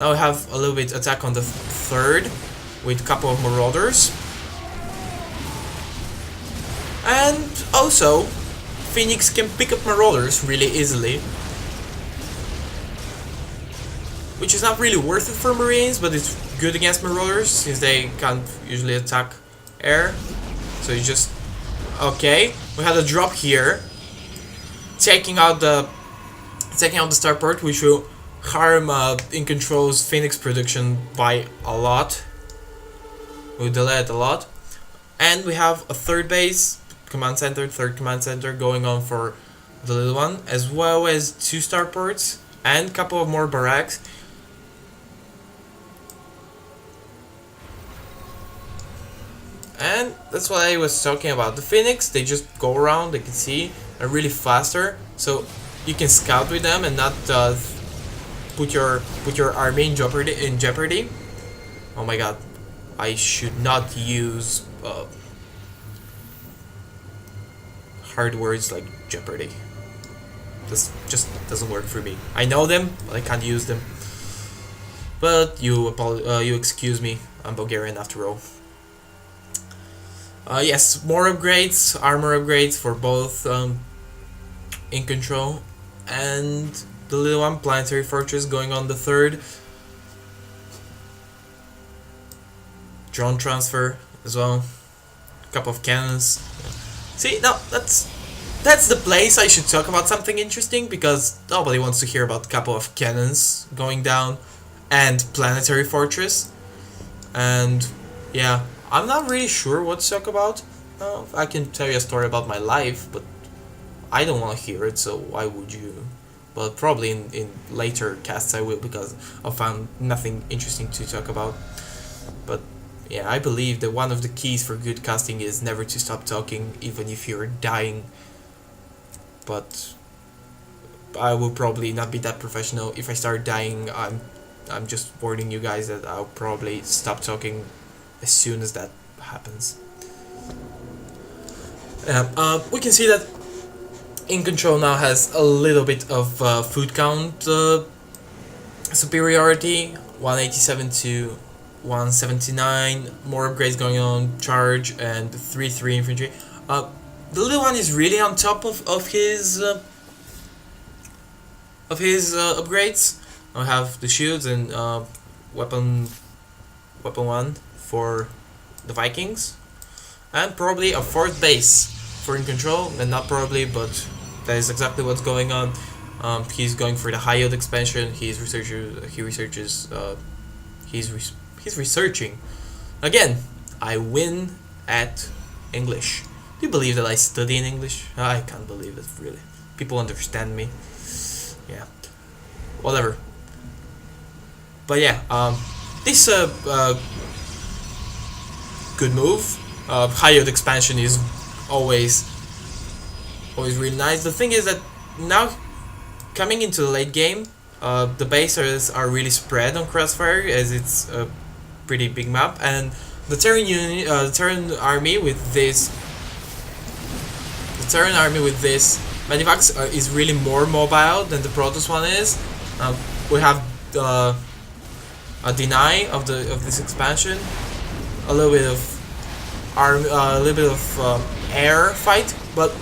Now we have a little bit attack on the third with a couple of marauders. And also, Phoenix can pick up marauders really easily. Which is not really worth it for Marines, but it's good against marauders since they can't usually attack air. So you just... Okay, we had a drop here. Taking out the starport, which will harm EGinControl's Phoenix production by a lot. We'll delay it a lot. And we have a third base, third command center going on for the little one, as well as 2 starports and a couple of more barracks. And that's what I was talking about. The Phoenix, they just go around, they can see, are really faster, so you can scout with them and not put your army in jeopardy. Oh my god, I should not use hard words like jeopardy. This just doesn't work for me. I know them, but I can't use them. But you excuse me, I'm Bulgarian after all. Yes, more upgrades, armor upgrades for both EGinControl and the little one, Planetary Fortress, going on the third. Drone transfer as well. A couple of cannons. See, now that's the place I should talk about something interesting, because nobody wants to hear about a couple of cannons going down and Planetary Fortress. And yeah, I'm not really sure what to talk about. I can tell you a story about my life, but I don't want to hear it, so why would you? But probably in later casts I will, because I found nothing interesting to talk about. But yeah, I believe that one of the keys for good casting is never to stop talking, even if you're dying. But I will probably not be that professional. If I start dying, I'm just warning you guys that I'll probably stop talking as soon as that happens. We can see that EGinControl now has a little bit of food count superiority, 187 to 179, more upgrades going on, charge, and 3-3 infantry. The little one is really on top of his upgrades. I have the shields and weapon 1 for the Vikings, and probably a 4th base for EGinControl, and not probably, but that is exactly what's going on. He's going for the high yield expansion. He's researching. Again, I win at English. Do you believe that I study in English? I can't believe it, really. People understand me. Yeah, whatever. But yeah, this good move. High yield expansion is always really nice. The thing is that now, coming into the late game, the bases are really spread on Crossfire, as it's a pretty big map, and the Terran army with this Medivacs is really more mobile than the Protoss one is. We have a deny of this expansion, a little bit of air fight, but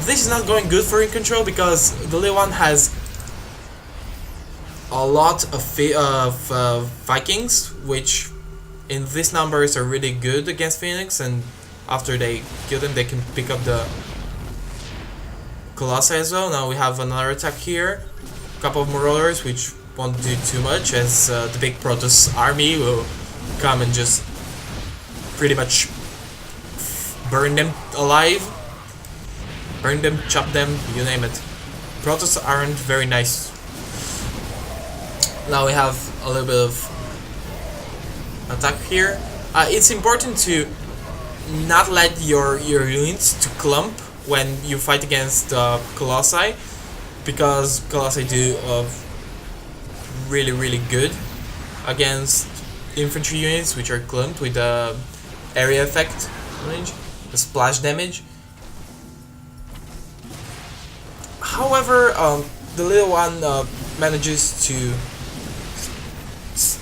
this is not going good for EGinControl because the little one has a lot of Vikings, which in these numbers are really good against Phoenix, and after they kill them they can pick up the Colossi as well. Now we have another attack here, a couple of Marauders which won't do too much, as the big Protoss army will come and just pretty much burn them alive, burn them, chop them, you name it. Protoss aren't very nice. Now we have a little bit of attack here. It's important to not let your units to clump when you fight against Colossi, because Colossi do really good against infantry units which are clumped with the area effect range, the splash damage. However, the little one manages to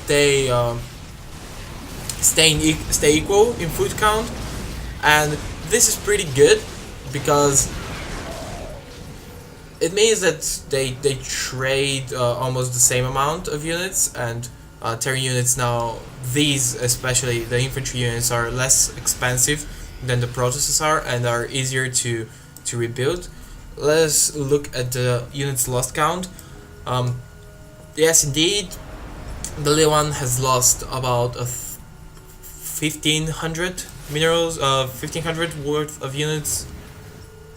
stay stay equal in food count, and this is pretty good because it means that they trade almost the same amount of units, and Terran units now, these especially the infantry units, are less expensive than the Protoss are and are easier to rebuild. Let's look at the units lost count. Yes, indeed, the little one has lost about 1500 minerals, 1500 worth of units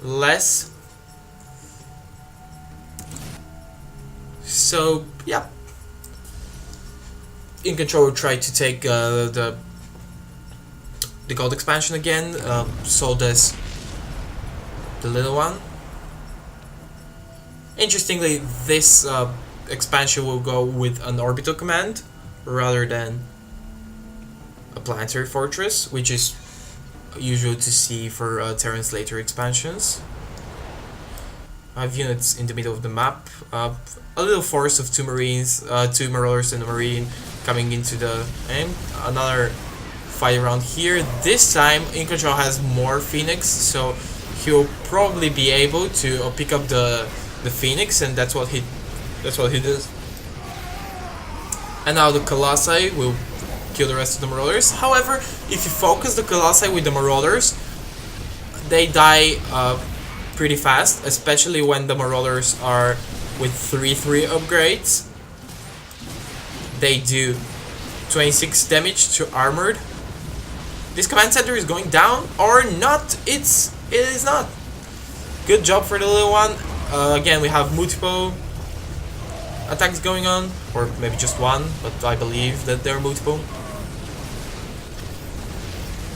less. So yeah, EGinControl tried to take the gold expansion again, so does the little one. Interestingly, this expansion will go with an orbital command rather than a planetary fortress, which is usual to see for Terran's later expansions. I have units in the middle of the map. A little force of 2 marines, 2 marauders and a marine coming into the aim. Another fight around here. This time EGinControl has more Phoenix, so he'll probably be able to pick up the Phoenix, and that's what he does. And now the Colossi will kill the rest of the marauders. However, if you focus the Colossi with the marauders, they die pretty fast, especially when the marauders are with 3/3 upgrades. They do 26 damage to armored. This command center is going down, or not. It is not. Good job for the little one. Again, we have multiple attacks going on, or maybe just one, but I believe that they're multiple.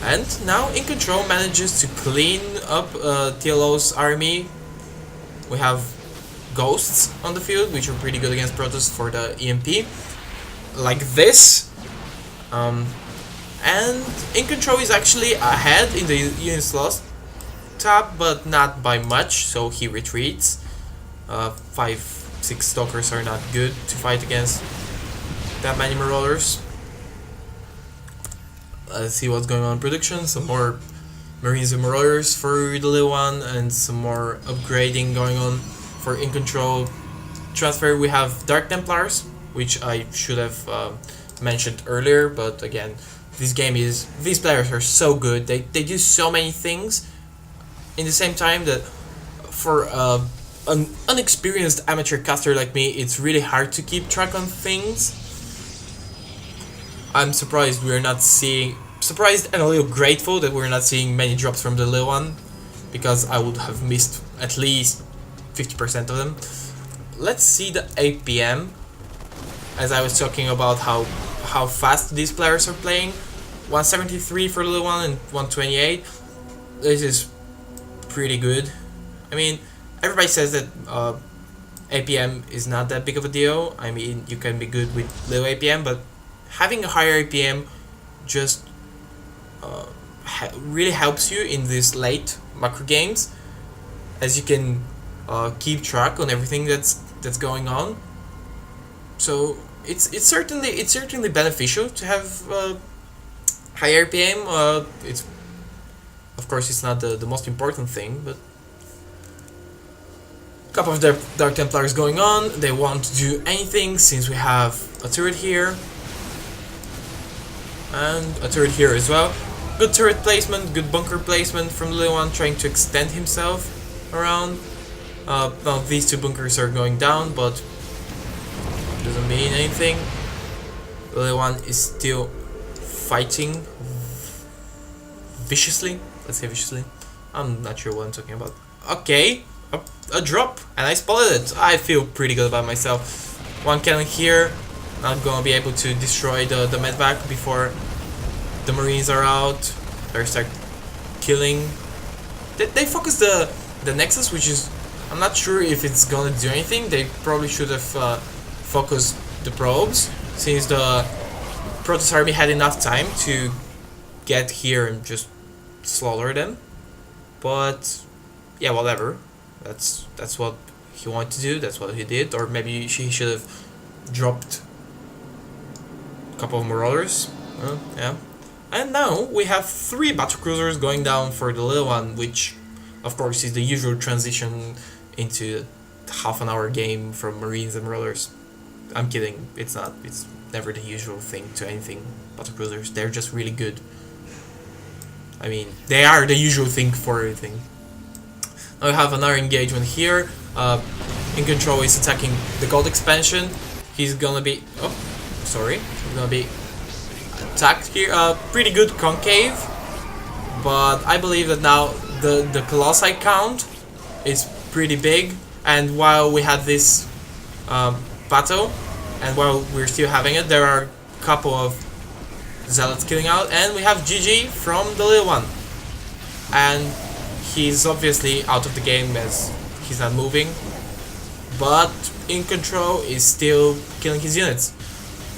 And now EGinControl manages to clean up TLO's army. We have ghosts on the field, which are pretty good against Protoss for the EMP, like this. And EGinControl is actually ahead in the units lost tab, but not by much, so he retreats. 5-6 stalkers are not good to fight against that many marauders. Let's see what's going on in production. Some more marines and marauders for the little one, and some more upgrading going on for EGinControl. Transfer, we have Dark Templars, which I should have mentioned earlier, but again, these players are so good. They do so many things in the same time that for an unexperienced amateur caster like me, it's really hard to keep track on things. I'm surprised and a little grateful that we're not seeing many drops from the little one, because I would have missed at least 50% of them. Let's see the APM, as I was talking about how fast these players are playing. 173 for the little one and 128. This is pretty good. I mean, everybody says that APM is not that big of a deal. I mean, you can be good with low APM, but having a higher APM just really helps you in these late macro games, as you can keep track on everything that's going on. So it's certainly beneficial to have higher APM. It's, of course, it's not the most important thing, but a couple of Dark Templars going on. They won't do anything since we have a turret here and a turret here as well. Good turret placement, good bunker placement from the little one, trying to extend himself around. Now these 2 bunkers are going down, but doesn't mean anything. The little one is still fighting viciously. Let's say viciously. I'm not sure what I'm talking about. Okay, a drop, and I spotted it. I feel pretty good about myself. 1 cannon here. Not gonna be able to destroy the medvac before the marines are out. They start killing. They focus the nexus, which is, I'm not sure if it's gonna do anything. They probably should have focused the probes, since the Protoss army had enough time to get here and just slaughter them. But yeah, whatever. That's what he wanted to do. That's what he did. Or maybe he should have dropped couple of Marauders. Yeah. And now we have 3 battlecruisers going down for the little one, which of course is the usual transition into half an hour game from Marines and Marauders. I'm kidding, it's not. It's never the usual thing to anything battlecruisers. They're just really good. I mean, they are the usual thing for everything. Now we have another engagement here. EGinControl is attacking the gold expansion. He's gonna be... oh, sorry. He's gonna be attacked here. Pretty good concave. But I believe that now the Colossi count is pretty big. And while we had this battle, and while we're still having it, there are a couple of Zealots killing out. And we have GG from the little one. And he's obviously out of the game as he's not moving. But EGinControl is still killing his units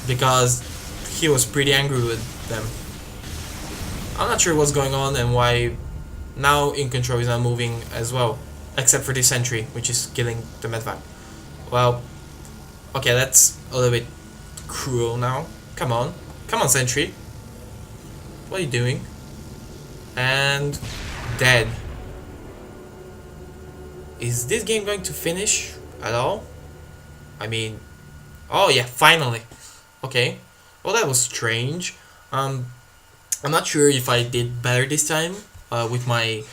because he was pretty angry with them. I'm not sure what's going on and why now EGinControl is not moving as well, except for this sentry, which is killing the medvac. Well, okay, that's a little bit cruel now. Come on, sentry. What are you doing? And dead. Is this game going to finish at all? I mean, oh yeah, finally. Okay, well that was strange. I'm not sure if I did better this time with my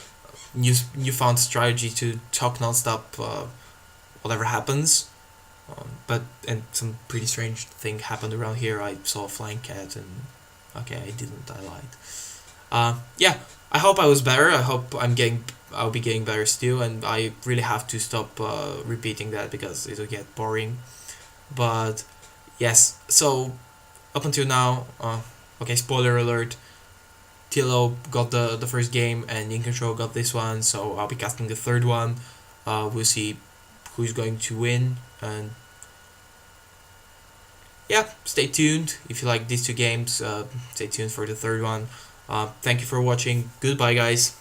newfound strategy to talk non-stop whatever happens. And some pretty strange thing happened around here. I saw a flying cat and okay, I didn't. I lied. Yeah, I hope I was better. I hope I'll be getting better still, and I really have to stop repeating that because it'll get boring. But yes, so up until now, okay, spoiler alert, TLO got the first game and EGinControl got this one, so I'll be casting the third one. We'll see who's going to win, and yeah, stay tuned. If you like these 2 games, stay tuned for the third one. Thank you for watching. Goodbye, guys.